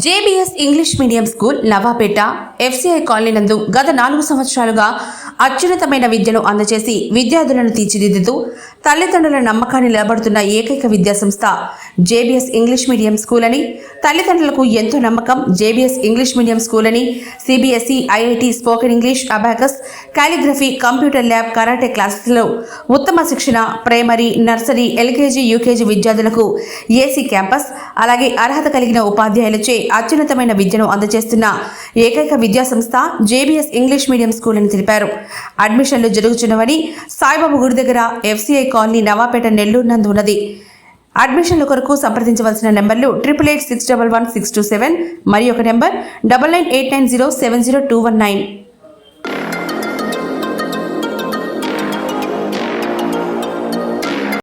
JBS English medium school Navapeta FCI colony నందు గత 4 సంవత్సరాలుగా అత్యున్నతమైన విద్యను అందజేసి విద్యార్థులను తీర్చిదిద్దుతూ తల్లిదండ్రుల నమ్మకాన్ని నిలబడుతున్న ఏకైక విద్యాసంస్థ జేబీఎస్ ఇంగ్లీష్ మీడియం స్కూల్ అని, తల్లిదండ్రులకు ఎంతో నమ్మకం జేబీఎస్ ఇంగ్లీష్ మీడియం స్కూల్ అని, CBSE, IIT, spoken English, abacus, calligraphy, computer lab, karate క్లాసెస్లో ఉత్తమ శిక్షణ, ప్రైమరీ, నర్సరీ, ఎల్కేజీ, యూకేజీ విద్యార్థులకు ఏసీ క్యాంపస్, అలాగే అర్హత కలిగిన ఉపాధ్యాయులచే అత్యున్నతమైన విద్యను అందజేస్తున్న ఏకైక విద్యాసంస్థ జేబీఎస్ ఇంగ్లీష్ మీడియం స్కూల్ అని తెలిపారు. అడ్మిషన్లు జరుగుతున్నవని సాయిబాబు గుడి దగ్గర ఎఫ్సీఐ కాలనీ నవాపేట నెల్లూరు నందు ఉన్నది. అడ్మిషన్ల కొరకు సంప్రదించవలసిన నెంబర్లు 8886111627 మరియు ఒక నెంబర్ 9989070219.